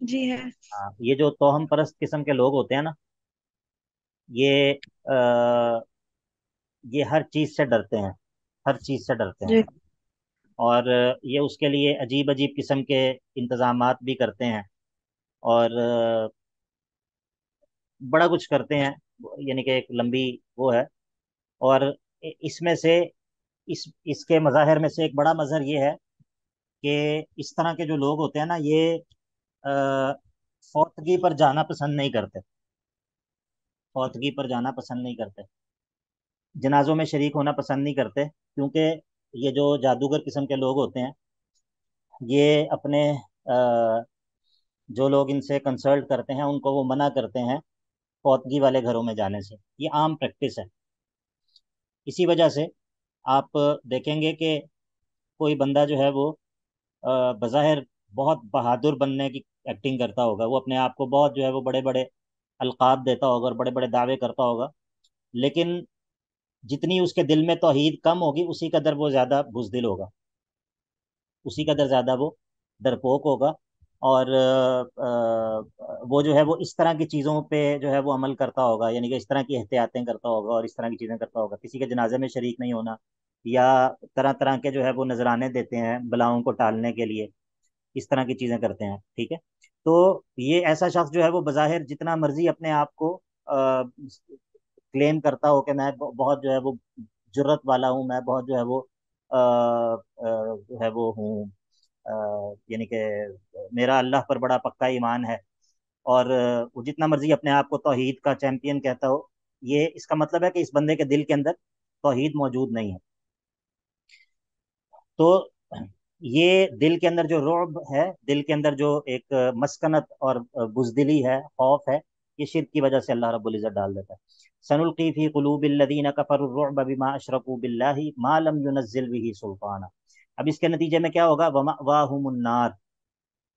جی ہے۔ ہاں، یہ جو توہم پرست قسم کے لوگ ہوتے ہیں نا، یہ یہ ہر چیز سے ڈرتے ہیں، ہر چیز سے ڈرتے ہیں، جی اور یہ اس کے لیے عجیب عجیب قسم کے انتظامات بھی کرتے ہیں، اور بڑا کچھ کرتے ہیں، یعنی کہ ایک لمبی وہ ہے۔ اور اس میں سے اس کے مظاہر میں سے ایک بڑا مظہر یہ ہے کہ اس طرح کے جو لوگ ہوتے ہیں نا، یہ آ، فوتگی پر جانا پسند نہیں کرتے، فوتگی پر جانا پسند نہیں کرتے، جنازوں میں شریک ہونا پسند نہیں کرتے، کیونکہ یہ جو جادوگر قسم کے لوگ ہوتے ہیں، یہ اپنے جو لوگ ان سے کنسلٹ کرتے ہیں ان کو وہ منع کرتے ہیں فوتگی والے گھروں میں جانے سے۔ یہ عام پریکٹس ہے۔ اسی وجہ سے آپ دیکھیں گے کہ کوئی بندہ جو ہے وہ بظاہر بہت بہادر بننے کی ایکٹنگ کرتا ہوگا، وہ اپنے آپ کو بہت جو ہے وہ بڑے بڑے القاب دیتا ہوگا اور بڑے بڑے دعوے کرتا ہوگا، لیکن جتنی اس کے دل میں توحید کم ہوگی اسی قدر وہ زیادہ بزدل ہوگا، اسی قدر زیادہ وہ ڈرپوک ہوگا، اور وہ جو ہے وہ اس طرح کی چیزوں پہ جو ہے وہ عمل کرتا ہوگا، یعنی کہ اس طرح کی احتیاطیں کرتا ہوگا اور اس طرح کی چیزیں کرتا ہوگا، کسی کے جنازے میں شریک نہیں ہونا، یا طرح طرح کے جو ہے وہ نذرانے دیتے ہیں بلاؤں کو ٹالنے کے لیے، اس طرح کی چیزیں کرتے ہیں، ٹھیک ہے۔ تو یہ ایسا شخص جو ہے وہ بظاہر جتنا مرضی اپنے آپ کو کلیم کرتا ہو کہ میں بہت جو ہے وہ جرت والا ہوں، میں بہت جو ہے وہ جو ہے وہ ہوں، یعنی کہ میرا اللہ پر بڑا پکا ایمان ہے، اور وہ جتنا مرضی اپنے آپ کو توحید کا چیمپئن کہتا ہو، یہ اس کا مطلب ہے کہ اس بندے کے دل کے اندر توحید موجود نہیں ہے۔ تو یہ دل کے اندر جو رعب ہے، دل کے اندر جو ایک مسکنت اور بزدلی ہے، خوف ہے، یہ شرک کی وجہ سے اللہ رب العزت ڈال دیتا ہے۔ سنلقی فی قلوب الذین کفروا الرعب بما اشرکوا باللہ ما لم ينزل به سلطانا۔ اب اس کے نتیجے میں کیا ہوگا؟ ومأواہم النار،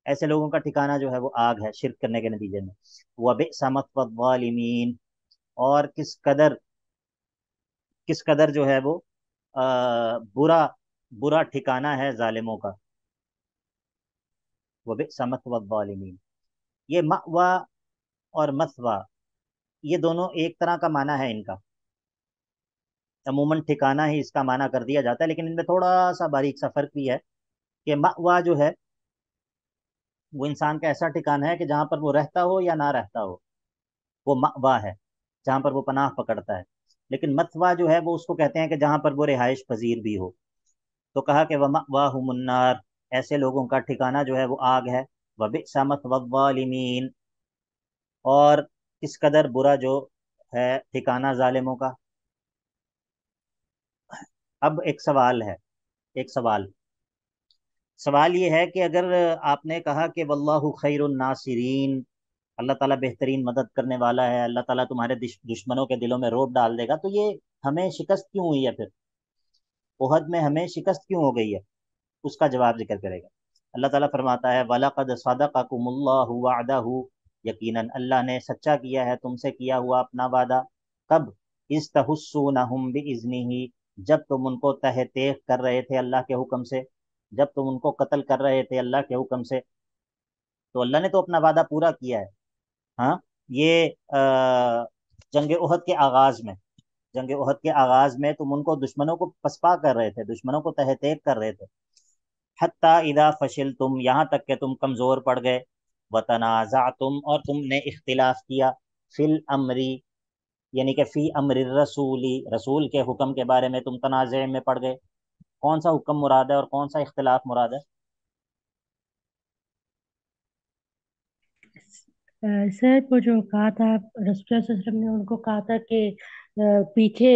ایسے لوگوں کا ٹھکانہ جو ہے وہ آگ ہے شرک کرنے کے نتیجے میں۔ وبئس مثوى الظالمین، اور کس قدر جو ہے وہ برا برا ٹھکانہ ہے ظالموں کا۔ وبئس مثوى الظالمین، یہ مأویٰ اور مثویٰ یہ دونوں ایک طرح کا معنی ہے ان کا، عموماً ٹھکانہ ہی اس کا معنی کر دیا جاتا ہے، لیکن ان میں تھوڑا سا باریک سا فرق بھی ہے کہ مأویٰ جو ہے وہ انسان کا ایسا ٹھکانہ ہے کہ جہاں پر وہ رہتا ہو یا نہ رہتا ہو، وہ مأویٰ ہے، جہاں پر وہ پناہ پکڑتا ہے۔ لیکن مثویٰ جو ہے وہ اس کو کہتے ہیں کہ جہاں پر وہ رہائش پذیر بھی ہو۔ تو کہا کہ وَمَأْوَاهُمُ النَّارُ، ایسے لوگوں کا ٹھکانہ جو ہے وہ آگ ہے۔ وَبِئْسَ مَثْوَى الظَّالِمِينَ، اور کس قدر برا جو ہے ٹھکانہ ظالموں کا۔ اب ایک سوال ہے، ایک سوال یہ ہے کہ اگر آپ نے کہا کہ واللہ خیر الناصرین، اللہ تعالیٰ بہترین مدد کرنے والا ہے، اللہ تعالیٰ تمہارے دشمنوں کے دلوں میں رعب ڈال دے گا، تو یہ ہمیں شکست کیوں ہوئی ہے پھر؟ احد میں ہمیں شکست کیوں ہو گئی ہے؟ اس کا جواب ذکر کرے گا۔ اللہ تعالیٰ فرماتا ہے وَلَقَدْ صَدَقَكُمُ اللَّهُ وَعْدَهُ، یقیناً اللہ نے سچا کیا ہے تم سے کیا ہوا اپنا وعدہ۔ کب؟ اِذْ تَحُسُّونَهُمْ بِإِذْنِهِ، جب تم ان کو تہ تیغ کر رہے تھے اللہ کے حکم سے، جب تم ان کو قتل کر رہے تھے اللہ کے حکم سے، تو اللہ نے تو اپنا وعدہ پورا کیا ہے۔ ہاں، یہ جنگ احد کے آغاز میں، جنگ احد کے آغاز میں تم ان کو دشمنوں کو پسپا کر رہے تھے، دشمنوں کو تہ تیغ کر رہے تھے۔ حتیٰ اذا فشلتم، یہاں تک کہ تم کمزور پڑ گئے، وتنازعتم، اور تم نے اختلاف کیا، فی الامری، یعنی کہ فی امر الرسولی، رسول کے حکم کے بارے میں تم تنازع میں پڑ گئے۔ کون سا حکم مراد ہے اور کون سا اختلاف مراد ہے؟ سر وہ جو کہا تھا رسول صلی اللہ علیہ وسلم نے ان کو کہا تھا کہ پیچھے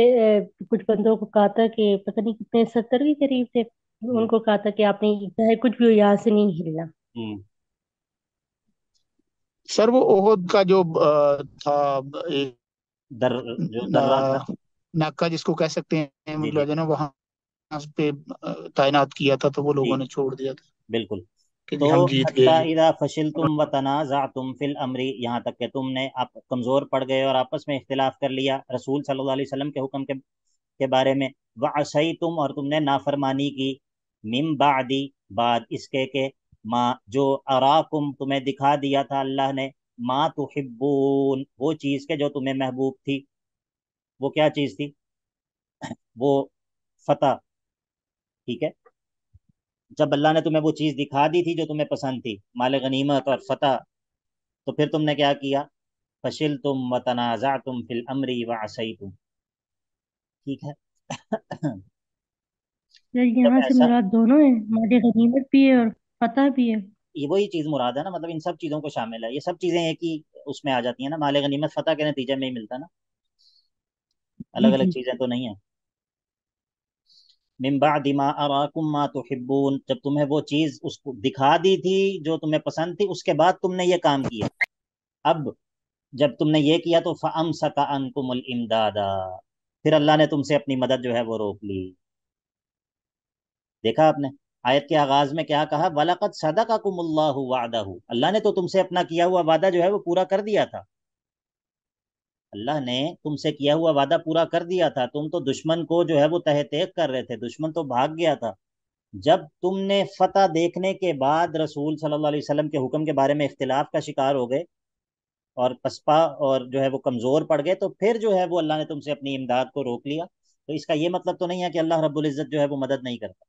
کچھ بندوں کو کہا تھا کہ پتہ نہیں کتنے 70 کے قریب تھے، ان جی کو کہا تھا کہ آپ نے چاہے کچھ بھی ہو یہاں سے نہیں ہلنا۔ جی سر وہ احد کا جو تھا ایک در جو درہ تھا، ناکہ جس کو کہہ سکتے ہیں، جی جی مطلب ہے نا وہاں پہ تعینات کیا تھا تو وہ جی لوگوں نے چھوڑ دیا تھا بالکل۔ کہ تو جی ہم جیت گئے حتیٰ ہیں۔ اذا فشلتم وتنازعتم فی الامر، یہاں تک کہ تم نے آپ کمزور پڑ گئے اور آپس میں اختلاف کر لیا رسول صلی اللہ علیہ وسلم کے حکم کے بارے میں، وعصیتم، اور تم نے نافرمانی کی، من بعد، بعد اس کے کہ ما جو اراکم تمہیں دکھا دیا تھا اللہ نے، ما تحبون وہ چیز کے جو تمہیں محبوب تھی. وہ کیا چیز تھی؟ وہ فتح. ٹھیک ہے، جب اللہ نے تمہیں وہ چیز دکھا دی تھی جو تمہیں پسند تھی، مال غنیمت اور فتح، تو پھر تم نے کیا کیا؟ فشلتم وتنازعتم فی الامر وعصیتم. ٹھیک ہے. یار جب یہاں سے ایسا، مراد دونوں ہے، مال غنیمت بھی ہے اور فتح بھی ہے۔ یہ وہی چیز مراد ہے نا، مطلب ان سب چیزوں کو شامل ہے، یہ سب چیزیں ایک ہی اس میں آ جاتی ہیں نا، مال غنیمت فتح کے نتیجے میں ہی ملتا نا، جی الگ الگ جی۔ چیزیں تو نہیں ہیں. من بعد ما اراکم ما تحبون، جب تمہیں وہ چیز اس کو دکھا دی تھی جو تمہیں پسند تھی، اس کے بعد تم نے یہ کام کیا. اب جب تم نے یہ کیا تو فامسک عنکم الامدادا، پھر اللہ نے تم سے اپنی مدد جو ہے وہ روک لی. دیکھا آپ نے آیت کے آغاز میں کیا کہا؟ وَلَقَدْ صَدَقَكُمُ اللَّهُ وَعْدَهُ، اللہ نے تو تم سے اپنا کیا ہوا وعدہ جو ہے وہ پورا کر دیا تھا. اللہ نے تم سے کیا ہوا وعدہ پورا کر دیا تھا. تم تو دشمن کو جو ہے وہ تہ تیغ کر رہے تھے، دشمن تو بھاگ گیا تھا. جب تم نے فتح دیکھنے کے بعد رسول صلی اللہ علیہ وسلم کے حکم کے بارے میں اختلاف کا شکار ہو گئے اور پسپا اور جو ہے وہ کمزور پڑ گئے، تو پھر جو ہے وہ اللہ نے تم سے اپنی امداد کو روک لیا. تو اس کا یہ مطلب تو نہیں ہے کہ اللہ رب العزت جو ہے وہ مدد نہیں کرتا.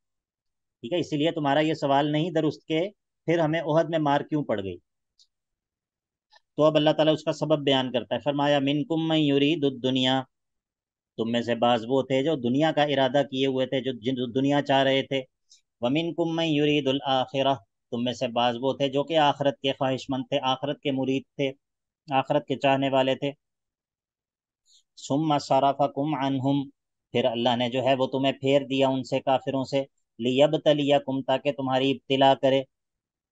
ٹھیک ہے، اسی لیے تمہارا یہ سوال نہیں درست کہ پھر ہمیں احد میں مار کیوں پڑ گئی. تو اب اللہ تعالیٰ اس کا سبب بیان کرتا ہے. فرمایا منکم من یرید الدنیا، تم میں سے بعض وہ تھے جو دنیا کا ارادہ کیے ہوئے تھے، جو دنیا چاہ رہے تھے. ومنکم من یرید الآخرہ، تم میں سے بعض وہ تھے جو کہ آخرت کے خواہش مند تھے، آخرت کے مرید تھے، آخرت کے چاہنے والے تھے. ثم صرفکم عنہم، پھر اللہ نے جو ہے وہ تمہیں پھیر دیا ان سے، کافروں سے. لیبتلیکم، تاکہ تمہاری ابتلا کرے،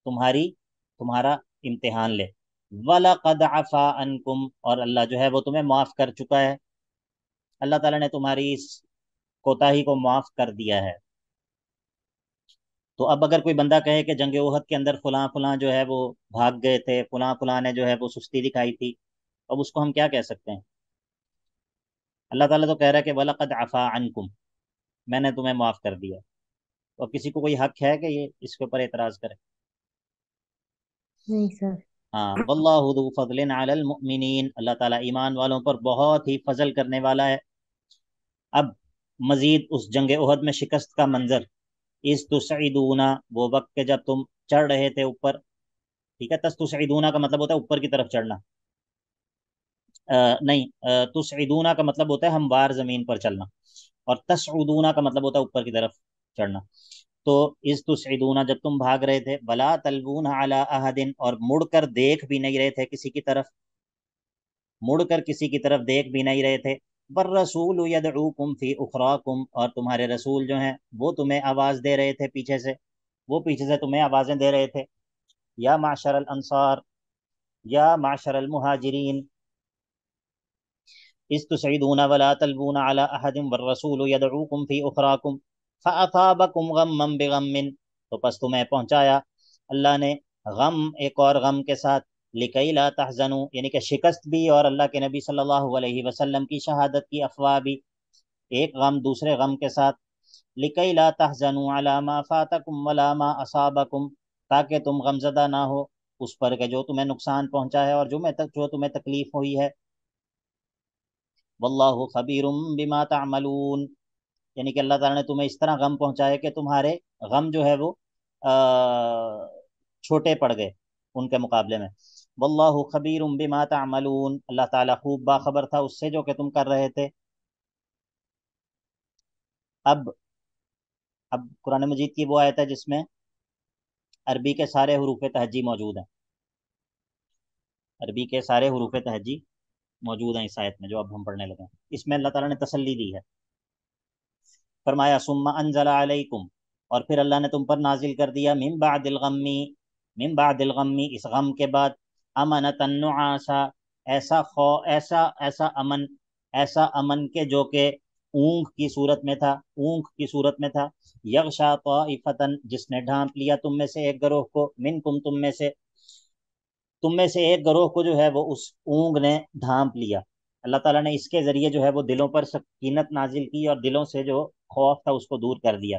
تمہارا امتحان لے. وَلَقَدْ عَفَا عَنْكُمْ، اور اللہ جو ہے وہ تمہیں معاف کر چکا ہے. اللہ تعالیٰ نے تمہاری اس کوتاہی کو معاف کر دیا ہے. تو اب اگر کوئی بندہ کہے کہ جنگ احد کے اندر فلاں فلاں جو ہے وہ بھاگ گئے تھے، فلاں فلاں نے جو ہے وہ سستی دکھائی تھی، اب اس کو ہم کیا کہہ سکتے ہیں؟ اللہ تعالیٰ تو کہہ رہا ہے کہ وَلَقَدْ عَفَا عَنْكُمْ، میں نے تمہیں معاف کر دیا. تو اب کسی کو کوئی حق ہے کہ یہ اس کے اوپر اعتراض کرے؟ نہیں سر۔ ہاں، واللہ ذو فضل علی المؤمنین، اللہ تعالیٰ ایمان والوں پر بہت ہی فضل کرنے والا ہے. اب مزید اس جنگ احد میں شکست کا منظر. اس تسعدون، وہ وقت کہ جب تم چڑھ رہے تھے اوپر. ٹھیک ہے، تسعدون کا مطلب ہوتا ہے اوپر کی طرف چڑھنا. نہیں، تسعدون کا مطلب ہوتا ہے ہموار زمین پر چلنا، اور تسعدون کا مطلب ہوتا ہے اوپر کی طرف چڑھنا. تو اس تسعدون، جب تم بھاگ رہے تھے، ولا تلوون علی احد، اور مڑ کر دیکھ بھی نہیں رہے تھے کسی کی طرف، مڑ کر کسی کی طرف دیکھ بھی نہیں رہے تھے. والرسول یدعوکم فی اخراکم، اور تمہارے رسول جو ہیں وہ تمہیں آواز دے رہے تھے پیچھے سے، وہ پیچھے سے تمہیں آوازیں دے رہے تھے. یا معشر الانصار، یا معشر المہاجرین، اس تسعدون ولا تلوون علی احد والرسول یدعوکم فی اخراکم فاصابکم غما بغم، تو پس تمہیں پہنچایا اللہ نے غم ایک اور غم کے ساتھ. لکی لا تحزنوا، یعنی کہ شکست بھی اور اللہ کے نبی صلی اللہ علیہ وسلم کی شہادت کی افواہ بھی، ایک غم دوسرے غم کے ساتھ. لکی لا تحزنوا علی ما فاتکم ولا ما اصابکم، تاکہ تم غمزدہ نہ ہو اس پر کہ جو تمہیں نقصان پہنچا ہے اور جو تمہیں تکلیف ہوئی ہے. واللہ خبیر بما تعملون، یعنی کہ اللہ تعالیٰ نے تمہیں اس طرح غم پہنچائے کہ تمہارے غم جو ہے وہ چھوٹے پڑ گئے ان کے مقابلے میں. واللہ خبیر بما تعملون، اللہ تعالیٰ خوب باخبر تھا اس سے جو کہ تم کر رہے تھے. اب قرآن مجید کی وہ آیت ہے جس میں عربی کے سارے حروف تہجی موجود ہیں، عربی کے سارے حروف تہجی موجود ہیں اس آیت میں جو اب ہم پڑھنے لگے ہیں. اس میں اللہ تعالیٰ نے تسلی دی ہے. فرمایا ثم انزل علیکم، اور پھر اللہ نے تم پر نازل کر دیا من بعد الغمی، من بعد الغمی، اس غم کے بعد، امنتا نعاسا، ایسا امن، ایسا امن کے جو کہ اونگ کی صورت میں تھا، اونگ کی صورت میں تھا. یغشا طائفتن، جس نے ڈھانپ لیا تم میں سے ایک گروہ کو، منکم، تم میں سے ایک گروہ کو جو ہے وہ اس اونگ نے ڈھانپ لیا. اللہ تعالیٰ نے اس کے ذریعے جو ہے وہ دلوں پر سکینت نازل کی اور دلوں سے جو خوف تھا اس کو دور کر دیا.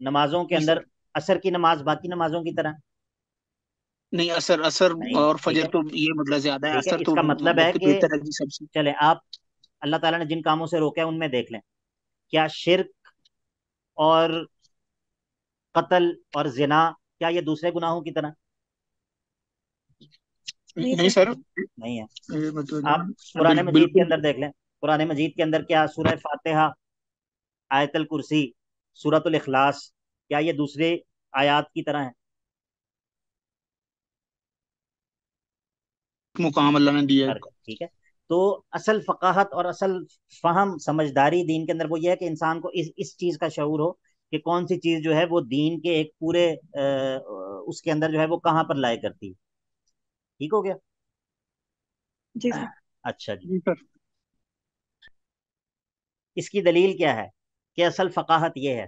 نمازوں کے جی اندر سر. عصر کی نماز باقی نمازوں کی طرح نہیں، اثر اثر نہیں ہے، اور ٹھیک فجر ہے، تو یہ مطلب زیادہ ہے، ٹھیک ہے، اثر اس تو کا مطلب مطلب ہے کہ کہ بہتر ہے جی سب سے. چلے آپ اللہ تعالیٰ نے جن کاموں سے روکا ہے ان میں دیکھ لیں، کیا شرک اور قتل اور زنا کیا یہ دوسرے گناہوں کی طرح؟ نہیں نہیں سر. سر، نہیں ہے۔ یہ مطلب جو آپ ہے قرآن مجید کے بالکل. اندر دیکھ لیں، قرآن مجید کے اندر کیا سورہ فاتحہ، آیت الکرسی، سورۃ الاخلاص، کیا یہ دوسرے آیات کی طرح ہیں؟ مقام اللہ نے دیا فرق ہے، ٹھیک ہے۔ تو اصل فقاہت اور اصل فہم سمجھداری دین کے اندر وہ یہ ہے کہ انسان کو اس چیز کا شعور ہو کہ کون سی چیز جو ہے وہ دین کے ایک پورے اس کے اندر جو ہے وہ کہاں پر لائے کرتی ہے۔ ٹھیک ہو گیا؟ جی سر. اچھا جی، جی سر. اس کی دلیل کیا ہے کہ اصل فقاہت یہ ہے؟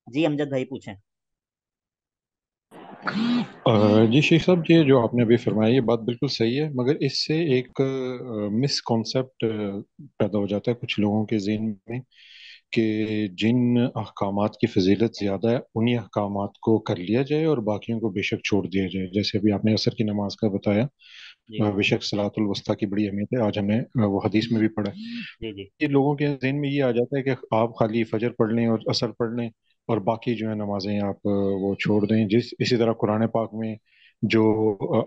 جی امجد بھائی پوچھیں۔ جی شیخ صاحب، یہ جو آپ نے ابھی فرمایا یہ بات بالکل صحیح ہے، مگر اس سے ایک مس کانسیپٹ پیدا ہو جاتا ہے کچھ لوگوں کے ذہن میں کہ جن احکامات کی فضیلت زیادہ ہے انہی احکامات کو کر لیا جائے اور باقیوں کو بے شک چھوڑ دیا جائے، جیسے ابھی آپ نے عصر کی نماز کا بتایا، جی بے شک صلاۃ الوسطیٰ کی بڑی اہمیت ہے، آج ہم نے وہ حدیث میں بھی پڑھا ہے۔ جی جی یہ لوگوں کے ذہن میں یہ آ جاتا ہے کہ آپ خالی فجر پڑھ لیں اور عصر پڑھ لیں اور باقی جو ہے نمازیں آپ وہ چھوڑ دیں، اسی طرح قرآن پاک میں جو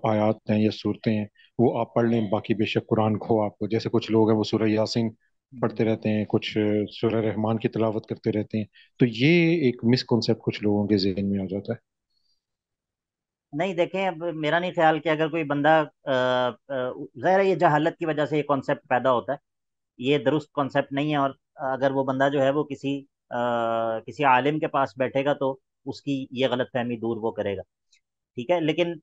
آیات ہیں یا صورتیں ہیں وہ آپ پڑھ لیں، باقی بے شک قرآن کو آپ، جیسے کچھ لوگ ہیں وہ سورہ یاسین پڑھتے رہتے ہیں، کچھ سورہ رحمان کی تلاوت کرتے رہتے ہیں، تو یہ ایک مس کنسیپٹ کچھ لوگوں کے ذہن میں آ جاتا ہے۔ نہیں دیکھیں، اب میرا نہیں خیال کہ اگر کوئی بندہ ظاہر ہے یہ جہالت کی وجہ سے یہ کانسیپٹ پیدا ہوتا ہے، یہ درست کانسیپٹ نہیں ہے، اور اگر وہ بندہ جو ہے وہ کسی عالم کے پاس بیٹھے گا تو اس کی یہ غلط فہمی دور وہ کرے گا، ٹھیک ہے۔ لیکن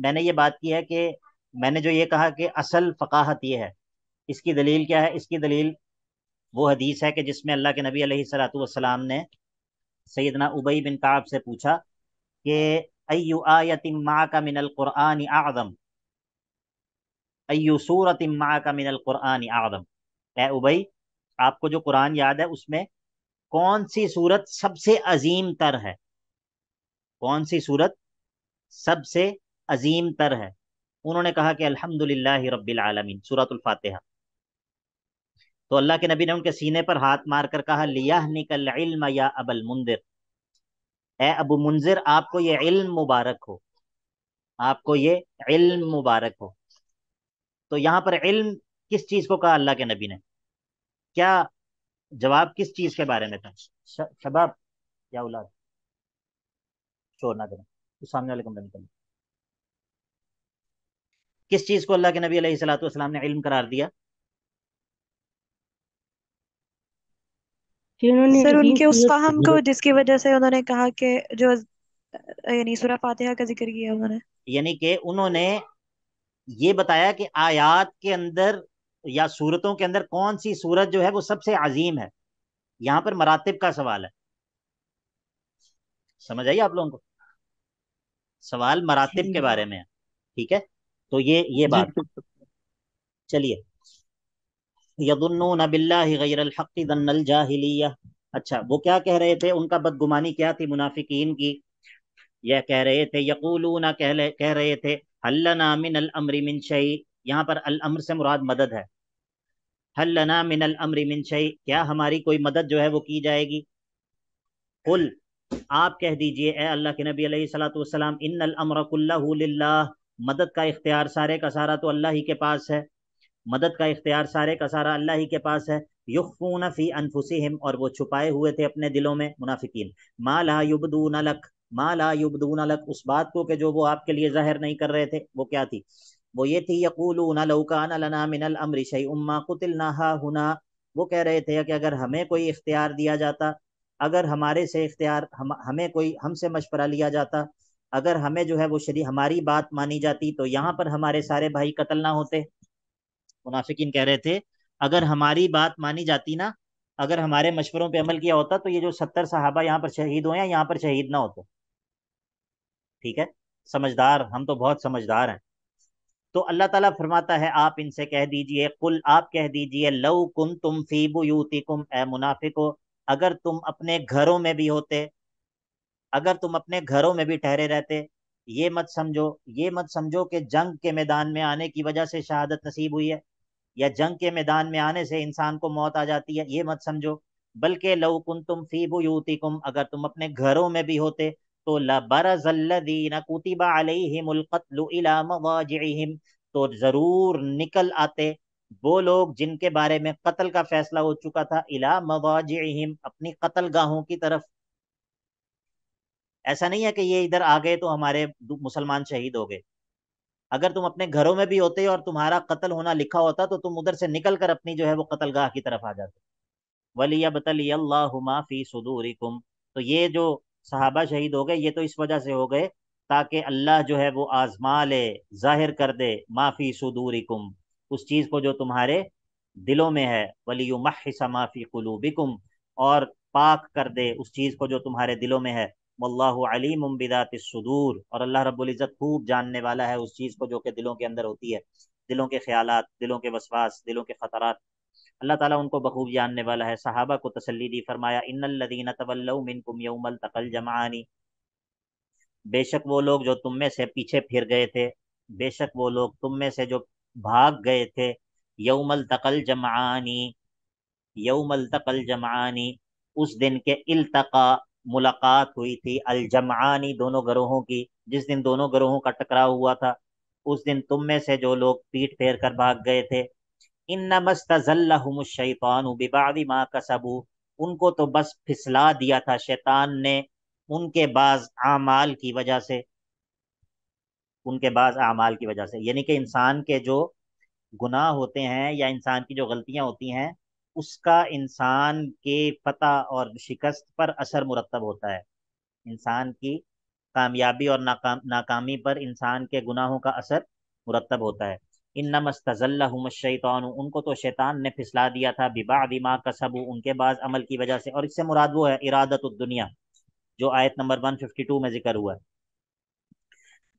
میں نے یہ بات کی ہے کہ میں نے جو یہ کہا کہ اصل فقاہت یہ ہے، اس کی دلیل کیا ہے؟ اس کی دلیل وہ حدیث ہے کہ جس میں اللہ کے نبی علیہ الصلوۃ والسلام نے سیدنا ابی بن کعب سے پوچھا کہ ایو آیت معک من القرآن اعظم، ایو سورت معک من القرآن اعظم، اے ابی آپ کو جو قرآن یاد ہے اس میں کون سی سورت سب سے عظیم تر ہے؟ کون سی سورت سب سے عظیم تر ہے؟ انہوں نے کہا کہ الحمدللہ رب العالمین، سورۃ الفاتحہ۔ تو اللہ کے نبی نے ان کے سینے پر ہاتھ مار کر کہا لیہنک العلم یا ابا المنذر، اے ابو منذر آپ کو یہ علم مبارک ہو، آپ کو یہ علم مبارک ہو۔ تو یہاں پر علم کس چیز کو کہا اللہ کے نبی نے؟ کیا جواب کس چیز کے بارے میں تھا؟ شباب یا اولاد شور نہ کریں، تو سامنے والے کمرے میں کریں۔ کس چیز کو اللہ کے نبی علیہ الصلوۃ والسلام نے علم قرار دیا؟ کہ انہوں نے سر ان عظیم کے اس صورت فہم کو جس کی وجہ سے انہوں نے کہا کہ جو یعنی سورہ فاتحہ کا ذکر کیا انہوں نے. یعنی کہ انہوں نے یہ بتایا کہ آیات کے اندر یا صورتوں کے اندر کون سی صورت جو ہے وہ سب سے عظیم ہے۔ یہاں پر مراتب کا سوال ہے، سمجھ آئیے آپ لوگوں کو؟ سوال مراتب کے بارے میں ہے، ٹھیک ہے۔ تو یہ جی بات، چلیے یظنون باللہ غیر الحق ظن الجاہلیہ۔ اچھا وہ کیا کہہ رہے تھے؟ ان کا بدگمانی کیا تھی منافقین کی؟ یہ کہہ رہے تھے یقولون، کہہ رہے تھے حل لنا من الامر من شیء، یہاں پر الامر سے مراد مدد ہے، حل لنا من الامر من شیء، کیا ہماری کوئی مدد جو ہے وہ کی جائے گی؟ قل آپ کہہ دیجئے اے اللہ کے نبی علیہ الصلوۃ والسلام ان الامر کلہ للہ، مدد کا اختیار سارے کا سارا تو اللہ ہی کے پاس ہے، مدد کا اختیار سارے کا سارا اللہ ہی کے پاس ہے۔ یخفون فی انفسہم، اور وہ چھپائے ہوئے تھے اپنے دلوں میں منافقین، ما لا یبدون لک، ما لا یبدون لک، اس بات کو کہ جو وہ آپ کے لیے ظاہر نہیں کر رہے تھے، وہ کیا تھی؟ وہ یہ تھی یقولون لو کان لنا من الامر شیء ما قتلنا ہاہنا، وہ کہہ رہے تھے کہ اگر ہمیں کوئی اختیار دیا جاتا، اگر ہمارے سے اختیار ہمیں کوئی ہم سے مشورہ لیا جاتا، اگر ہمیں جو ہے وہ ہماری بات مانی جاتی تو یہاں پر ہمارے سارے بھائی قتل نہ ہوتے۔ منافقین کہہ رہے تھے اگر ہماری بات مانی جاتی نا، اگر ہمارے مشوروں پہ عمل کیا ہوتا تو یہ جو 70 صحابہ یہاں پر شہید ہوئے ہیں یہاں پر شہید نہ ہوتے، ٹھیک ہے۔ سمجھدار، ہم تو بہت سمجھدار ہیں۔ تو اللہ تعالیٰ فرماتا ہے آپ ان سے کہہ دیجئے، قل آپ کہہ دیجئے، لو کنتم فی بیوتکم، اے منافقو اگر تم اپنے گھروں میں بھی ہوتے، اگر تم اپنے گھروں میں بھی ٹھہرے رہتے، یہ مت سمجھو کہ جنگ کے میدان میں آنے کی وجہ سے شہادت نصیب ہوئی ہے، یا جنگ کے میدان میں آنے سے انسان کو موت آ جاتی ہے، یہ مت سمجھو، بلکہ لو کنتم فی بیوتکم، اگر تم اپنے گھروں میں بھی ہوتے تو لبرز الذین کتب علیہم القتل الی مضاجعہم، تو ضرور نکل آتے وہ لوگ جن کے بارے میں قتل کا فیصلہ ہو چکا تھا، الی مضاجعہم، اپنی قتل گاہوں کی طرف۔ ایسا نہیں ہے کہ یہ ادھر آ گئے تو ہمارے مسلمان شہید ہو گئے، اگر تم اپنے گھروں میں بھی ہوتے اور تمہارا قتل ہونا لکھا ہوتا تو تم ادھر سے نکل کر اپنی جو ہے وہ قتل گاہ کی طرف آ جاتے۔ وَلِيَبْتَلِيَ اللَّهُ مَا فِي صُدُورِكُمْ، تو یہ جو صحابہ شہید ہو گئے یہ تو اس وجہ سے ہو گئے تاکہ اللہ جو ہے وہ آزما لے، ظاہر کر دے، مَا فِي صُدُورِكُمْ، اس چیز کو جو تمہارے دلوں میں ہے، وَلِيُمَحِّصَ مَا فِي قُلُوبِكُمْ، اور پاک کر دے اس چیز کو جو تمہارے دلوں میں ہے، واللہ علیم بذات الصدور، اور اللہ رب العزت خوب جاننے والا ہے اس چیز کو جو کہ دلوں کے اندر ہوتی ہے، دلوں کے خیالات، دلوں کے وسواس، دلوں کے خطرات، اللہ تعالیٰ ان کو بخوب جاننے والا ہے۔ صحابہ کو تسلی دی، فرمایا ان الذین تولوا منکم یوم التقى الجمعان، بے شک وہ لوگ جو تم میں سے پیچھے پھر گئے تھے، بے شک وہ لوگ تم میں سے جو بھاگ گئے تھے، یوم التقى الجمعان، یوم التقى الجمعان، اس دن کے التقا، ملاقات ہوئی تھی، الجمعانی، دونوں گروہوں کی، جس دن دونوں گروہوں کا ٹکراؤ ہوا تھا اس دن تم میں سے جو لوگ پیٹ پھیر کر بھاگ گئے تھے، انما استزلهم الشیطان ببعض ما کسبوا، ان کو تو بس پھسلا دیا تھا شیطان نے ان کے بعض اعمال کی وجہ سے، ان کے بعض اعمال کی وجہ سے، یعنی کہ انسان کے جو گناہ ہوتے ہیں یا انسان کی جو غلطیاں ہوتی ہیں اس کا انسان کے فتح اور شکست پر اثر مرتب ہوتا ہے، انسان کی کامیابی اور ناکامی پر انسان کے گناہوں کا اثر مرتب ہوتا ہے۔ انما استزلهم الشیطان، ان کو تو شیطان نے پھسلا دیا تھا، ببعض ما کسبوا، ان کے بعض عمل کی وجہ سے، اور اس سے مراد وہ ہے ارادت الدنیا جو آیت نمبر 152 میں ذکر ہوا ہے۔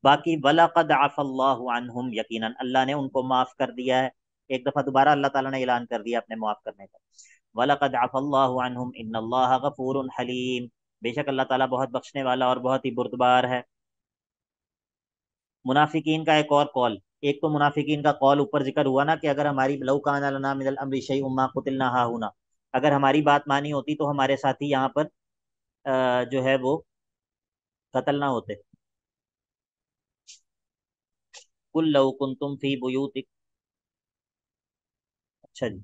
باقی وَلَقَدْ عَفَا اللَّهُ عَنْهُمْ، یقیناً اللہ نے ان کو معاف کر دیا ہے، ایک دفعہ دوبارہ اللہ تعالیٰ نے اعلان کر دیا اپنے معاف کرنے کا، وَلَقَدْ عَفَا اللَّهُ عَنْهُمْ إِنَّ اللَّهَ غَفُورٌ حَلِيمٌ، بے شک اللہ تعالیٰ بہت بخشنے والا اور بہت ہی بردبار ہے۔ منافقین کا ایک اور قول، ایک تو منافقین کا قول اوپر ذکر ہوا نا کہ اگر ہماری لو کان لنا من الامر شیء ما قتلنا ہاہنا، اگر ہماری بات مانی ہوتی تو ہمارے ساتھی یہاں پر جو ہے وہ قتل نہ ہوتے۔ قل لو کنتم فی بیوتک، اچھا جی،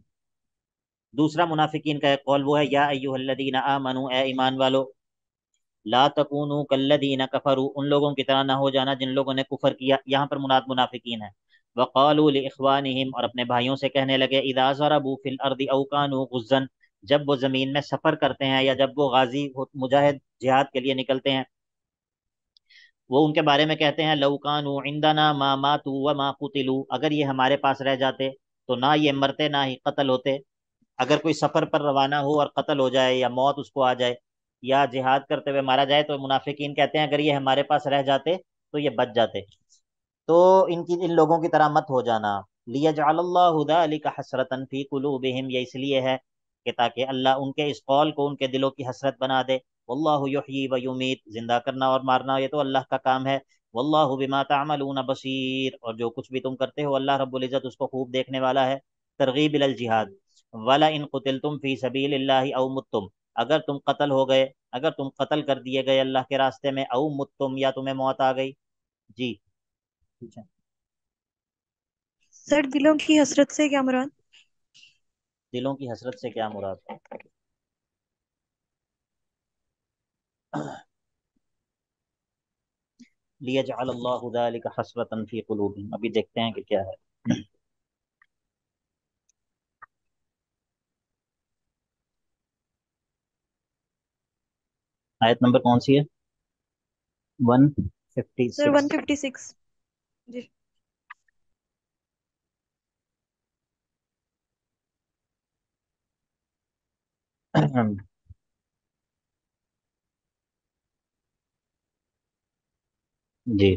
دوسرا منافقین کا ایک قول وہ ہے، یا ایھا الذین آمنوا، اے ایمان والو، لا تکونوا کالذین کفروا، ان لوگوں کی طرح نہ ہو جانا جن لوگوں نے کفر کیا، یہاں پر مراد منافقین ہے، وقالوا لاخوانہم، اور اپنے بھائیوں سے کہنے لگے، اذا ضربوا فی الارض او کانوا غزا، جب وہ زمین میں سفر کرتے ہیں یا جب وہ غازی مجاہد جہاد کے لیے نکلتے ہیں، وہ ان کے بارے میں کہتے ہیں، لو کانوا عندنا ما ماتوا وما قتلوا، اگر یہ ہمارے پاس رہ جاتے تو نہ یہ مرتے نہ ہی قتل ہوتے۔ اگر کوئی سفر پر روانہ ہو اور قتل ہو جائے یا موت اس کو آ جائے یا جہاد کرتے ہوئے مارا جائے تو منافقین کہتے ہیں اگر یہ ہمارے پاس رہ جاتے تو یہ بچ جاتے۔ تو ان لوگوں کی طرح مت ہو جانا، لیجعل اللہ ذلک حسرۃ فی قلوبہم، یہ اس لیے ہے کہ تاکہ اللہ ان کے اس قول کو ان کے دلوں کی حسرت بنا دے، واللہ یحیی و یمیت، زندہ کرنا اور مارنا یہ تو اللہ کا کام ہے، واللہ بما تعملون بصیر، اور جو کچھ بھی تم کرتے ہو اللہ رب العزت اس کو خوب دیکھنے والا ہے۔ ترغیب الی الجہاد، وَلَئِن قُتِلْتُمْ فِي سَبِيلِ اللَّهِ أَوْ مُتُّمْ، اگر تم قتل ہو گئے، اگر تم قتل کر دیے گئے اللہ کے راستے میں، او متم، یا تمہیں موت آ گئی، جی پوچھیں۔ سر دلوں کی حسرت سے کیا مراد؟ دلوں کی حسرت سے کیا مراد ہے؟ لیجعل اللہ ذلک حسرۃ فی قلوبہم، ابھی دیکھتے ہیں کہ کیا ہے۔ آیت نمبر کون سی ہے؟ سر 156۔ 156 جی۔ جی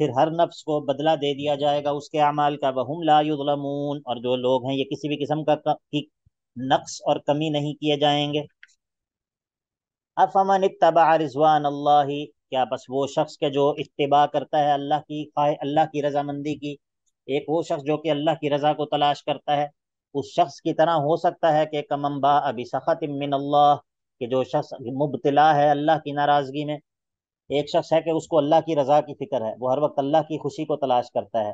پھر ہر نفس کو بدلہ دے دیا جائے گا اس کے اعمال کا، وہم لا یظلمون، اور جو لوگ ہیں یہ کسی بھی قسم کی نقص اور کمی نہیں کیے جائیں گے۔ افمن اتبع رضوان اللہ، کیا بس وہ شخص کے جو اتباع کرتا ہے اللہ کی رضامندی کی، ایک وہ شخص جو کہ اللہ کی رضا کو تلاش کرتا ہے، اس شخص کی طرح ہو سکتا ہے کہ کمن باء بسخط من اللہ، کہ جو شخص مبتلا ہے اللہ کی ناراضگی میں۔ ایک شخص ہے کہ اس کو اللہ کی رضا کی فکر ہے، وہ ہر وقت اللہ کی خوشی کو تلاش کرتا ہے،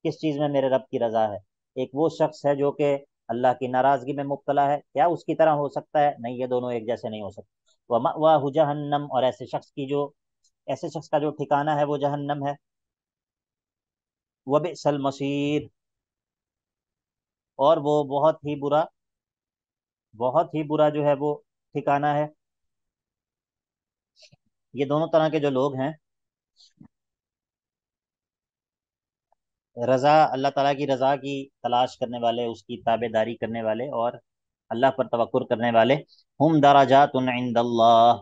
کس چیز میں میرے رب کی رضا ہے۔ ایک وہ شخص ہے جو کہ اللہ کی ناراضگی میں مبتلا ہے، کیا اس کی طرح ہو سکتا ہے؟ نہیں، یہ دونوں ایک جیسے نہیں ہو سکتے۔ وَمَأْوَاهُ جَهَنَّمُ، اور ایسے شخص کا جو ٹھکانہ ہے وہ جہنم ہے۔ وَبِئْسَ الْمَصِيرُ، اور وہ بہت ہی برا جو ہے وہ ٹھکانہ ہے۔ یہ دونوں طرح کے جو لوگ ہیں، رضا، اللہ تعالیٰ کی رضا کی تلاش کرنے والے، اس کی تابع داری کرنے والے، اور اللہ پر توکل کرنے والے، ہم درجات عند اللہ،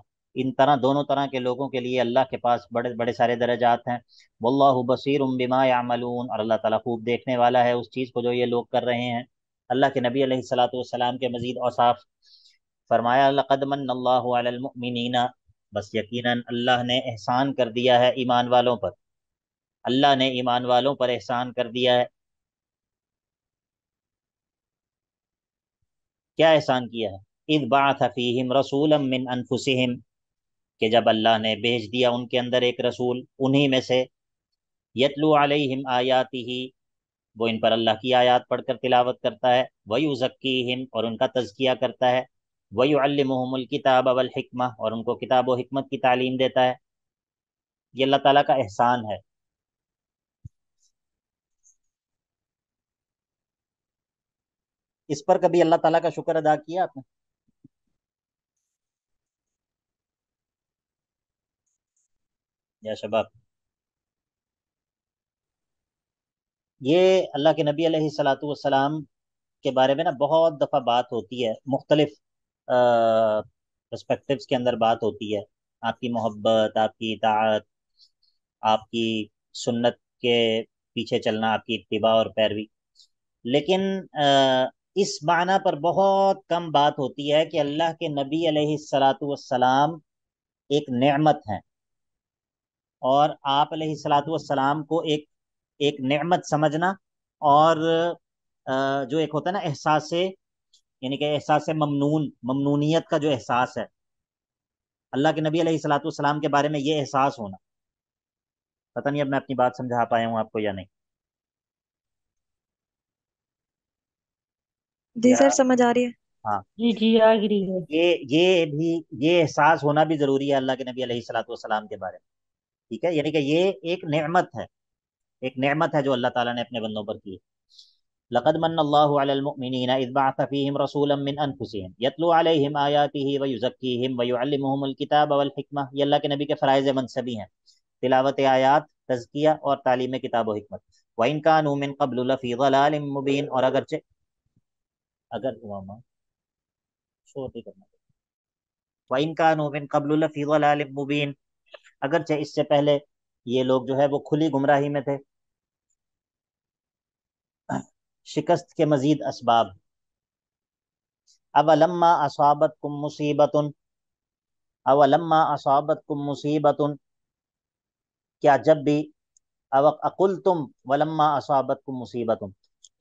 دونوں طرح کے لوگوں کے لیے اللہ کے پاس بڑے بڑے سارے درجات ہیں۔ واللہ بصیر بما یعملون، اور اللہ تعالیٰ خوب دیکھنے والا ہے اس چیز کو جو یہ لوگ کر رہے ہیں۔ اللہ کے نبی علیہ الصلاۃ والسلام کے مزید اوصاف فرمایا، لقد من اللہ علی المؤمنین، بس یقیناً اللہ نے احسان کر دیا ہے ایمان والوں پر، اللہ نے ایمان والوں پر احسان کر دیا ہے۔ کیا احسان کیا ہے؟ اذ بعث فیہم رسولا من انفسہم، کہ جب اللہ نے بھیج دیا ان کے اندر ایک رسول انہی میں سے، یتلو علیہم آیاتہ، وہ ان پر اللہ کی آیات پڑھ کر تلاوت کرتا ہے، ویزکیہم، اور ان کا تزکیہ کرتا ہے، ویعلمہم الکتاب والحکمہ، اور ان کو کتاب و حکمت کی تعلیم دیتا ہے۔ یہ اللہ تعالیٰ کا احسان ہے۔ اس پر کبھی اللہ تعالیٰ کا شکر ادا کیا آپ نے؟ یا شباب، یہ اللہ کے نبی علیہ الصلاۃ والسلام کے بارے میں نا بہت دفعہ بات ہوتی ہے، مختلف پرسپیکٹیوز کے اندر بات ہوتی ہے، آپ کی محبت، آپ کی اطاعت، آپ کی سنت کے پیچھے چلنا، آپ کی اتباع اور پیروی، لیکن اس معنی پر بہت کم بات ہوتی ہے کہ اللہ کے نبی علیہ الصلاۃ والسلام ایک نعمت ہیں، اور آپ علیہ الصلاۃ والسلام کو ایک نعمت سمجھنا، اور جو ایک ہوتا ہے نا احساس، یعنی کہ احساس ممنونیت کا جو احساس ہے، اللہ کے نبی علیہ الصلاۃ والسلام کے بارے میں یہ احساس ہونا۔ پتہ نہیں اب میں اپنی بات سمجھا پایا ہوں آپ کو یا نہیں، جی یا سر، سمجھ آ رہی ہے۔ ہاں، جی جی آگری ہے۔ یہ احساس ہونا بھی ضروری ہے اللہ کے نبی علیہ الصلاۃ والسلام کے بارے میں، ٹھیک ہے؟ یعنی کہ یہ ایک نعمت ہے جو اللہ تعالیٰ نے اپنے بندوں پر کی۔ لقد من اللہ علی المؤمنین اذ بعث فیہم رسولا من انفسہم یتلو علیہم آیاتہ ویزکیہم ویعلمہم الکتاب والحکمہ، یہ اللہ کے نبی کے فرائض منصبی ہیں، تلاوت آیات، تزکیہ اور تعلیم کتاب و حکمت۔ وَإِن كَانُوا مِن قَبْلُ لَفِي ضَلَالٍ مُبِينٍ، اور وَإِن كَانُوا مِن قَبْلُ لَفِي ضَلَالٍ مُبِينٍ، اگرچہ اس سے پہلے یہ لوگ جو ہے وہ کھلی گمراہی میں تھے۔ شکست کے مزید اسباب، اولما اصابتکم مصیبت، کیا جب بھی، اقلتم ولما اصابتکم مصیبت،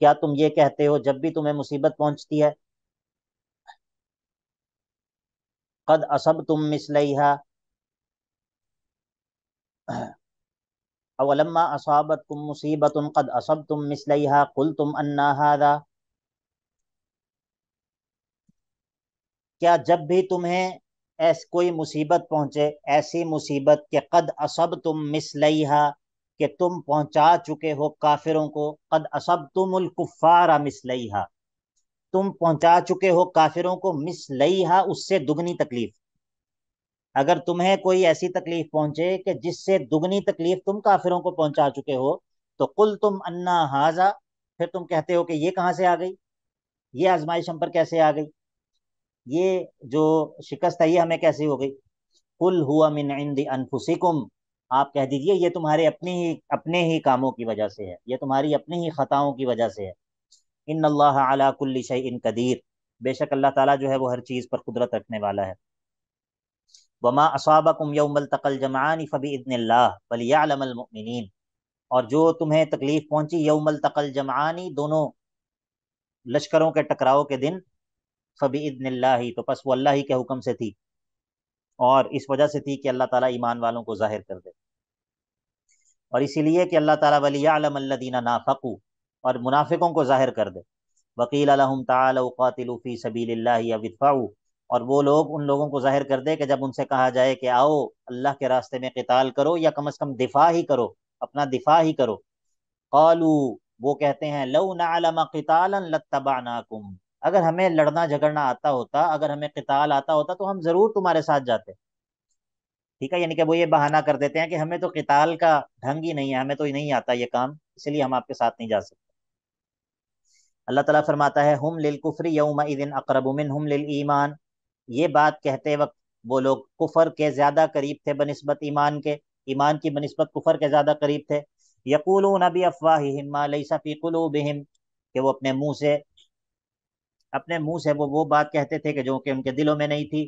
کیا تم یہ کہتے ہو جب بھی تمہیں مصیبت پہنچتی ہے، قد اصبتم مثلیہا، اولما اصابتکم مصیبت قد اصبتم مثلیہا قلتم انا ھذا، کیا جب بھی تمہیں کوئی مصیبت پہنچے، ایسی مصیبت کہ قد اصبتم مثلیہا، کہ تم پہنچا چکے ہو کافروں کو، قد اصبتم الکفار مثلیہا، تم پہنچا چکے ہو کافروں کو مثلیہا، اس سے دگنی تکلیف، اگر تمہیں کوئی ایسی تکلیف پہنچے کہ جس سے دگنی تکلیف تم کافروں کو پہنچا چکے ہو، تو قل تم انا ھذا، پھر تم کہتے ہو کہ یہ کہاں سے آ گئی، یہ آزمائش ہم پر کیسے آ گئی، یہ جو شکست ہے یہ ہمیں کیسی ہو گئی۔ قل ھو من عند انفسکم، آپ کہہ دیجئے یہ تمہارے اپنے ہی کاموں کی وجہ سے ہے، یہ تمہاری اپنی ہی خطاؤں کی وجہ سے ہے۔ ان اللہ علی کل شیء قدیر، بے شک اللہ تعالیٰ جو ہے وہ ہر چیز پر قدرت رکھنے والا ہے۔ وما اصابکم یوم التقى الجمعان فباذن اللہ وليعلم المؤمنین، اور جو تمہیں تکلیف پہنچی یوم التقى الجمعان، دونوں لشکروں کے ٹکراؤ کے دن، فباذن اللہ، تو پس وہ اللہ ہی کے حکم سے تھی، اور اس وجہ سے تھی کہ اللہ تعالیٰ ایمان والوں کو ظاہر کر دے، اور اسی لیے کہ اللہ تعالیٰ ولیعلم الذین نافقوا، اور منافقوں کو ظاہر کر دے۔ وقیل لهم تعالوا قاتلوا فی سبیل اللہ او ادفعوا، اور وہ لوگ ان لوگوں کو ظاہر کر دے کہ جب ان سے کہا جائے کہ آؤ اللہ کے راستے میں قتال کرو، یا کم از کم دفاع ہی کرو، اپنا دفاع ہی کرو، قالوا، وہ کہتے ہیں لو نعلم قتالا لاتبعناکم، اگر ہمیں لڑنا جھگڑنا آتا ہوتا، اگر ہمیں قتال آتا ہوتا تو ہم ضرور تمہارے ساتھ جاتے۔ ٹھیک ہے، یعنی کہ وہ یہ بہانہ کر دیتے ہیں کہ ہمیں تو قتال کا ڈھنگ ہی نہیں ہے، ہمیں تو نہیں آتا یہ کام، اس لیے ہم آپ کے ساتھ نہیں جا سکتے۔ اللہ تعالیٰ فرماتا ہے ہم للکفر یومئذ اقرب منہم للایمان، یہ بات کہتے وقت وہ لوگ کفر کے زیادہ قریب تھے بنسبت ایمان کے، ایمان کی بنسبت کفر کے زیادہ قریب تھے۔ یقولون بافواہہم ما لیس فی قلوبہم، کہ وہ اپنے منہ سے وہ بات کہتے تھے کہ جو کہ ان کے دلوں میں نہیں تھی۔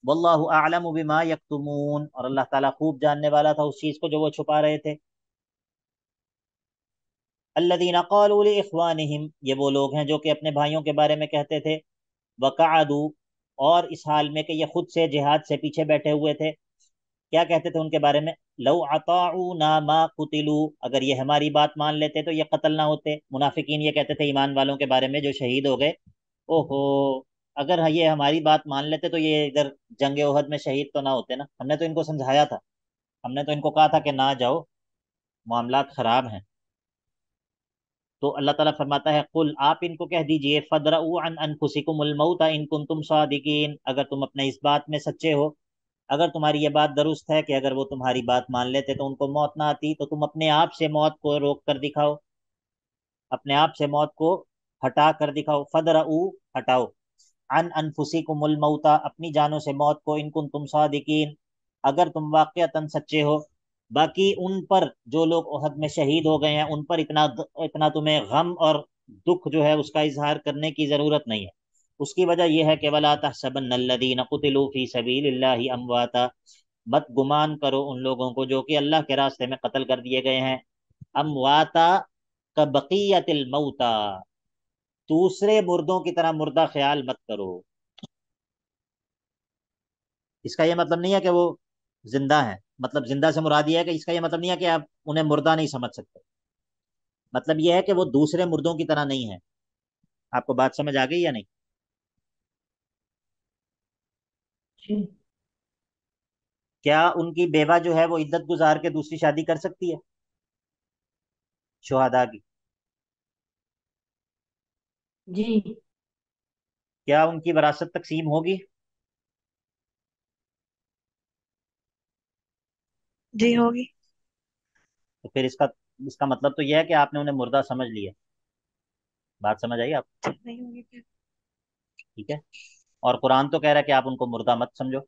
واللہ اعلم بما یکتمون، اور اللہ تعالیٰ خوب جاننے والا تھا اس چیز کو جو وہ چھپا رہے تھے۔ الذین قالوا لاخوانہم، یہ وہ لوگ ہیں جو کہ اپنے بھائیوں کے بارے میں کہتے تھے، وقعدوا، اور اس حال میں کہ یہ خود سے جہاد سے پیچھے بیٹھے ہوئے تھے، کیا کہتے تھے ان کے بارے میں؟ لو اطاعونا ما قتلوا، اگر یہ ہماری بات مان لیتے تو یہ قتل نہ ہوتے۔ منافقین یہ کہتے تھے ایمان والوں کے بارے میں جو شہید ہو گئے، اوہو، اگر یہ ہماری بات مان لیتے تو یہ ادھر جنگ احد میں شہید تو نہ ہوتے نا، ہم نے تو ان کو سمجھایا تھا، ہم نے تو ان کو کہا تھا کہ نہ جاؤ، معاملات خراب ہیں۔ تو اللہ تعالیٰ فرماتا ہے قل، آپ ان کو کہہ دیجئے، فدرؤوا عن انفسکم الموت ان کنتم صادقین، اگر تم اپنے اس بات میں سچے ہو، اگر تمہاری یہ بات درست ہے کہ اگر وہ تمہاری بات مان لیتے تو ان کو موت نہ آتی، تو تم اپنے آپ سے موت کو روک کر دکھاؤ، اپنے آپ سے موت کو ہٹا کر دکھاؤ، فدرؤوا، ہٹاؤ، عن انفسکم الموت، اپنی جانوں سے موت کو، ان کنتم صادقین، اگر تم واقعتاً سچے ہو۔ باقی ان پر جو لوگ احد میں شہید ہو گئے ہیں ان پر اتنا تمہیں غم اور دکھ جو ہے اس کا اظہار کرنے کی ضرورت نہیں ہے۔ اس کی وجہ یہ ہے کہ وَلَا تَحْسَبَنَّ الَّذِينَ قُتِلُوا فِي سَبِيلِ اللَّهِ أَمْوَاتًا، مت گمان کرو ان لوگوں کو جو کہ اللہ کے راستے میں قتل کر دیے گئے ہیں، امواتا کبقیت الموتا، دوسرے مردوں کی طرح مردہ خیال مت کرو۔ اس کا یہ مطلب نہیں ہے کہ وہ زندہ ہیں، مطلب زندہ سے مراد یہ ہے کہ اس کا یہ مطلب نہیں ہے کہ آپ انہیں مردہ نہیں سمجھ سکتے، مطلب یہ ہے کہ وہ دوسرے مردوں کی طرح نہیں ہے۔ آپ کو بات سمجھ آ گئی یا نہیں؟ جی کیا ان کی بیوہ جو ہے وہ عدت گزار کے دوسری شادی کر سکتی ہے شہداء کی؟ جی کیا ان کی وراثت تقسیم ہوگی؟ جی ہوگی۔ تو پھر اس کا مطلب تو یہ ہے کہ آپ نے انہیں مردہ سمجھ لیا۔ بات سمجھ آئی آپ؟ نہیں ہوگی پھر۔ ٹھیک ہے، اور قرآن تو کہہ رہا ہے کہ آپ ان کو مردہ مت سمجھو۔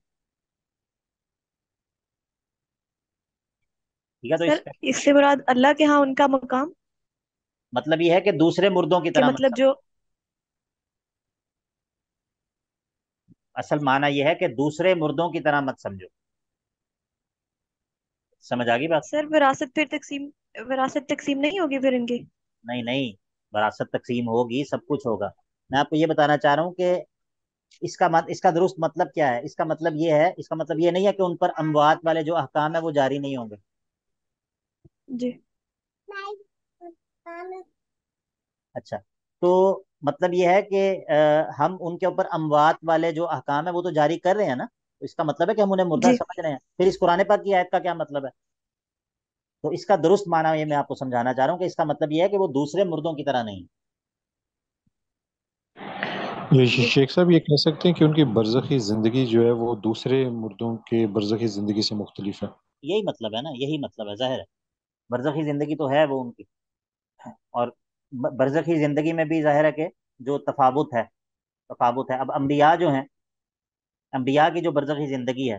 ٹھیک ہے، تو سر اس سے مراد اللہ کے ہاں ان کا مقام، مطلب یہ ہے کہ دوسرے مردوں کی کہ طرح مت مطلب سمجھو۔ جو، اصل معنی یہ ہے کہ دوسرے مردوں کی طرح مت سمجھو۔ سمجھ آ گئی بات؟ سر وراثت تقسیم نہیں ہوگی پھر ان کی؟ نہیں نہیں، وراثت تقسیم ہوگی، سب کچھ ہوگا۔ میں آپ کو یہ بتانا چاہ رہا ہوں کہ اس کا درست مطلب کیا ہے۔ اس کا مطلب یہ ہے، اس کا مطلب یہ نہیں ہے کہ ان پر اموات والے جو احکام ہے وہ جاری نہیں ہوں گے۔ جی اچھا، تو مطلب یہ ہے کہ ہم ان کے اوپر اموات والے جو احکام ہے وہ تو جاری کر رہے ہیں نا، تو اس کا مطلب ہے کہ ہم انہیں مردہ جی سمجھ رہے ہیں۔ پھر اس قرآن پاک کی آیت کا کیا مطلب ہے؟ تو اس کا درست معنی یہ میں آپ کو سمجھانا چاہ رہا ہوں کہ اس کا مطلب یہ ہے کہ وہ دوسرے مردوں کی طرح نہیں۔ یہ جی شیخ صاحب یہ کہہ سکتے ہیں کہ ان کی برزخی زندگی جو ہے وہ دوسرے مردوں کے برزخی زندگی سے مختلف ہے؟ یہی مطلب ہے نا، یہی مطلب ہے، ظاہر ہے برزخی زندگی تو ہے وہ ان کی، اور برزخی زندگی میں بھی ظاہر ہے کہ جو تفاوت ہے۔ اب انبیاء جو ہیں، انبیاء کی جو برزخی زندگی ہے،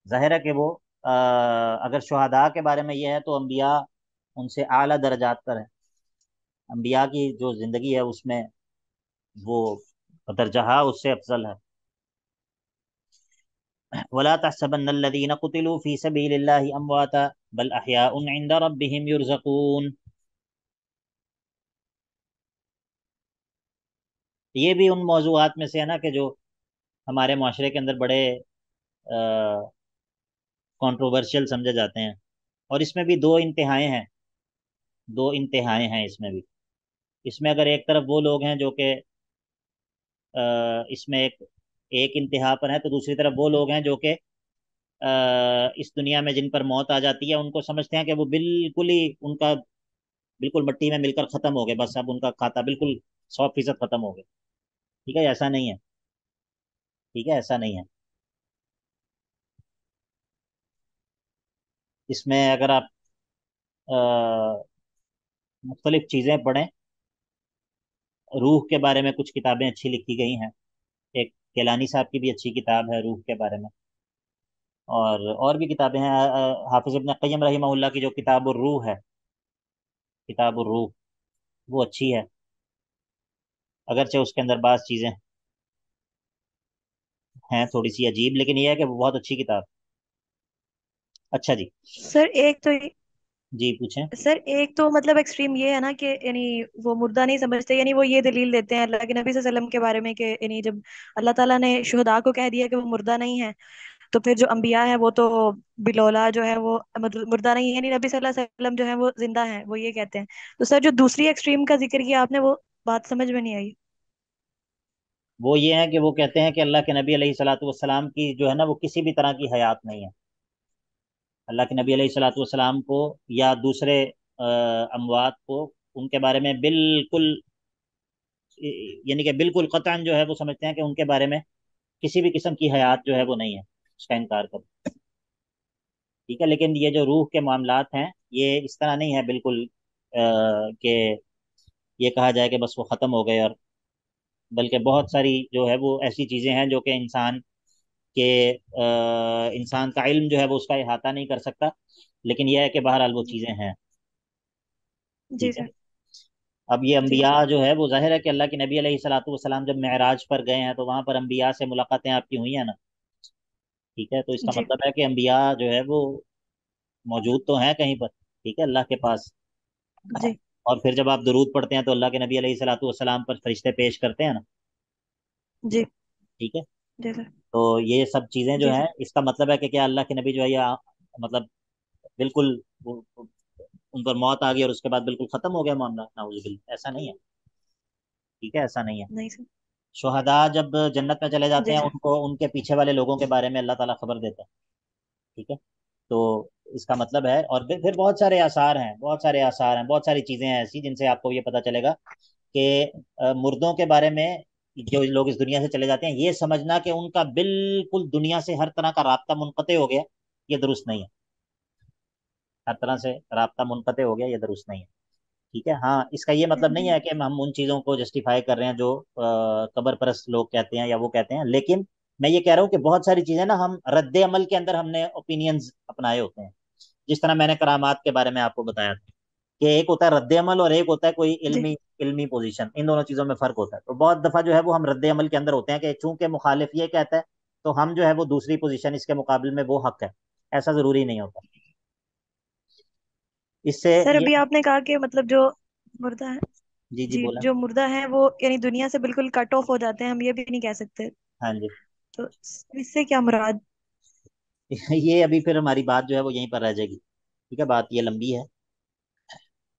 ظاہر ہے کہ وہ اگر شہداء کے بارے میں یہ ہے تو انبیاء ان سے اعلیٰ درجات پر ہیں. انبیاء کی جو زندگی ہے اس میں وہ درجہ اس سے افضل ہے. ولا تحسبن الذين قتلوا في سبيل الله امواتا بل احياء عند ربهم يرزقون. یہ بھی ان موضوعات میں سے ہے نا کہ جو ہمارے معاشرے کے اندر بڑے کنٹروورشل سمجھے جاتے ہیں، اور اس میں بھی دو انتہائیں ہیں. دو انتہائیں ہیں اس میں بھی. اس میں اگر ایک طرف وہ لوگ ہیں جو کہ اس میں ایک انتہا پر ہیں، تو دوسری طرف وہ لوگ ہیں جو کہ اس دنیا میں جن پر موت آ جاتی ہے ان کو سمجھتے ہیں کہ وہ بالکل ہی ان کا بالکل مٹی میں مل کر ختم ہو گئے، بس اب ان کا کھاتا بالکل 100% ختم ہو گئے. ٹھیک ہے، ایسا نہیں ہے. ٹھیک ہے، ایسا نہیں ہے. اس میں اگر آپ مختلف چیزیں پڑھیں، روح کے بارے میں کچھ کتابیں اچھی لکھی گئی ہیں. ایک کیلانی صاحب کی بھی اچھی کتاب ہے روح کے بارے میں، اور بھی کتابیں ہیں. حافظ ابن قیم رحمہ اللہ کی جو کتاب الروح ہے، کتاب الروح، وہ اچھی ہے، اگرچہ اس کے اندر بعض چیزیں ہیں تھوڑی سی عجیب، لیکن یہ ہے کہ وہ بہت اچھی کتاب. اچھا جی. سر ایک تو جی پوچھیں. سر ایک تو مطلب ایکسٹریم یہ ہے نا کہ یعنی وہ مردہ نہیں سمجھتے، یعنی وہ یہ دلیل دیتے ہیں اللہ کے نبی صلی اللہ علیہ وسلم کے بارے میں کہ یعنی جب اللہ تعالیٰ نے شہداء کو کہہ دیا کہ وہ مردہ نہیں ہے، تو پھر جو انبیاء ہیں وہ تو بلولا جو ہے وہ مردہ نہیں ہے، یعنی نبی صلی اللہ علیہ وسلم جو ہے وہ زندہ ہیں، وہ یہ کہتے ہیں. تو سر جو دوسری ایکسٹریم کا ذکر کیا آپ نے، وہ بات سمجھ میں نہیں آئی. وہ یہ ہے کہ وہ کہتے ہیں کہ اللہ کے نبی علیہ الصلاۃ والسلام کی جو ہے نا وہ کسی بھی طرح کی حیات نہیں ہے. اللہ کے نبی علیہ الصلاۃ والسلام کو یا دوسرے اموات کو ان کے بارے میں بالکل، یعنی کہ بالکل قطعاً جو ہے وہ سمجھتے ہیں کہ ان کے بارے میں کسی بھی قسم کی حیات جو ہے وہ نہیں ہے، اس کا انکار کرتے. ٹھیک ہے، لیکن یہ جو روح کے معاملات ہیں یہ اس طرح نہیں ہے بالکل کہ یہ کہا جائے کہ بس وہ ختم ہو گئے، اور بلکہ بہت ساری جو ہے وہ ایسی چیزیں ہیں جو کہ کے انسان کا علم جو ہے وہ اس کا احاطہ نہیں کر سکتا، لیکن یہ ہے کہ بہرحال وہ چیزیں ہیں. جی ٹھیک ہے. سر. اب یہ جی انبیاء جو ہے وہ ظاہر ہے کہ اللہ کے نبی علیہ الصلاۃ والسلام جب معراج پر گئے ہیں تو وہاں پر انبیاء سے ملاقاتیں آپ کی ہوئی ہیں نا. ٹھیک ہے، تو اس کا جی مطلب ہے کہ انبیاء جو ہے وہ موجود تو ہیں کہیں پر، ٹھیک ہے، اللہ کے پاس. جی اور پھر جب آپ درود پڑھتے ہیں تو اللہ کے نبی علیہ الصلاۃ والسلام پر فرشتے پیش کرتے ہیں نا. جی ٹھیک ہے. جی سر. تو یہ سب چیزیں جو جی ہیں سر. اس کا مطلب ہے کہ کیا اللہ کے نبی جو ہے یہ مطلب بالکل ان پر موت آ گئی اور اس کے بعد بالکل ختم ہو گیا معاملہ؟ نعوذ باللہ، ایسا نہیں ہے. ٹھیک ہے، ایسا نہیں ہے. نہیں سر. شہداء جب جنت میں چلے جاتے جی ہیں سر. ان کو ان کے پیچھے والے لوگوں کے بارے میں اللہ تعالیٰ خبر دیتا ہے. ٹھیک ہے. تو اس کا مطلب ہے، اور پھر بہت سارے آثار ہیں، بہت سارے آثار ہیں، بہت ساری چیزیں ہیں ایسی جن سے آپ کو یہ پتہ چلے گا کہ مردوں کے بارے میں جو لوگ اس دنیا سے چلے جاتے ہیں یہ سمجھنا کہ ان کا بالکل دنیا سے ہر طرح کا رابطہ منقطع ہو گیا، یہ درست نہیں ہے. ہر طرح سے رابطہ منقطع ہو گیا، یہ درست نہیں ہے. ٹھیک ہے. ہاں، اس کا یہ مطلب نہیں ہے کہ ہم ان چیزوں کو جسٹیفائی کر رہے ہیں جو قبر پرست لوگ کہتے ہیں یا وہ کہتے ہیں، لیکن میں یہ کہہ رہا ہوں کہ بہت ساری چیزیں نا ہم رد عمل کے اندر ہم نے اوپینینز اپنائے ہوتے ہیں. جس طرح میں نے کرامات کے بارے میں آپ کو بتایا تھا کہ ایک ہوتا ہے رد عمل اور ایک ہوتا ہے کوئی جی علمی پوزیشن. ان دونوں چیزوں میں فرق ہوتا ہے. تو بہت دفعہ جو ہے وہ ہم رد عمل کے اندر ہوتے ہیں کہ چونکہ مخالف یہ کہتا ہے تو ہم جو ہے وہ دوسری پوزیشن اس کے مقابل میں وہ حق ہے. ایسا ضروری نہیں ہوتا. اس سے سر ابھی یہ. آپ نے کہا کہ مطلب جو مردہ ہے، جی جی جی بولا. جو مردہ ہیں وہ یعنی دنیا سے بالکل کٹ آف ہو جاتے ہیں، ہم یہ بھی نہیں کہہ سکتے. ہاں جی. تو اس سے کیا مراد؟ یہ ابھی پھر ہماری بات جو ہے وہ یہیں پر رہ جائے گی. ٹھیک ہے، بات یہ لمبی ہے.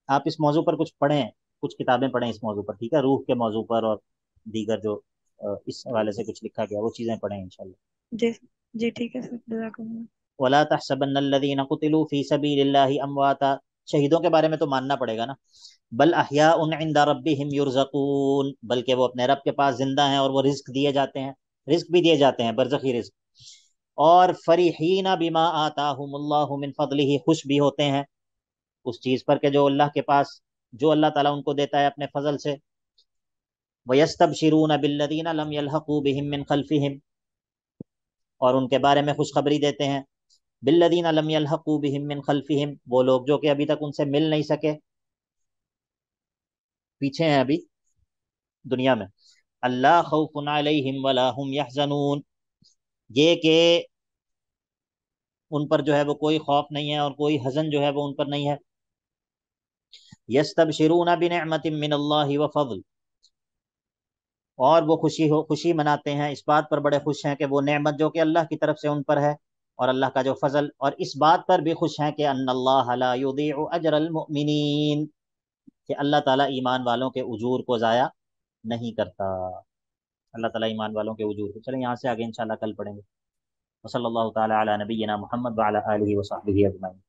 آپ اس موضوع پر کچھ پڑھیں، کچھ کتابیں پڑھیں اس موضوع پر. ٹھیک ہے، روح کے موضوع پر اور دیگر جو اس حوالے سے کچھ لکھا گیا وہ چیزیں پڑھیں انشاءاللہ. جی جی ٹھیک ہے سر. جزاکم اللہ. ولا تحسبن الذين قتلوا في سبيل الله امواتا. شہیدوں کے بارے میں تو ماننا پڑے گا نا. بل احیاء عند ربهم يرزقون، بلکہ وہ اپنے رب کے پاس زندہ ہیں اور وہ رزق دیے جاتے ہیں، رزق بھی دیے جاتے ہیں، برزخی رزق. اور فرحین بما آتاہم اللہ من فضلہ، خوش بھی ہوتے ہیں اس چیز پر کہ جو اللہ کے پاس، جو اللہ تعالیٰ ان کو دیتا ہے اپنے فضل سے. وَيَسْتَبْشِرُونَ بِالَّذِينَ لَمْ يَلْحَقُوا بِهِم مِّن خَلْفِهِمْ، اور ان کے بارے میں خوشخبری دیتے ہیں بالذین لم یلحقوا بہم من خلفہم، وہ لوگ جو کہ ابھی تک ان سے مل نہیں سکے، پیچھے ہیں ابھی دنیا میں. اللہ خوف علیہم ولا هم یحزنون، یہ کہ ان پر جو ہے وہ کوئی خوف نہیں ہے اور کوئی حزن جو ہے وہ ان پر نہیں ہے. یستبشرون بنعمت من اللہ وفضل، اور وہ خوشی مناتے ہیں، اس بات پر بڑے خوش ہیں کہ وہ نعمت جو کہ اللہ کی طرف سے ان پر ہے اور اللہ کا جو فضل، اور اس بات پر بھی خوش ہیں کہ ان اللہ لا یضیع اجر المؤمنین، کہ اللہ تعالیٰ ایمان والوں کے اجور کو ضائع نہیں کرتا. اللہ تعالیٰ ایمان والوں کے اجور کو. چلیں یہاں سے آگے انشاءاللہ کل پڑھیں گے. وصلی اللہ تعالیٰ علی نبینا محمد وعلی آلہ وصحبہ اجمعین.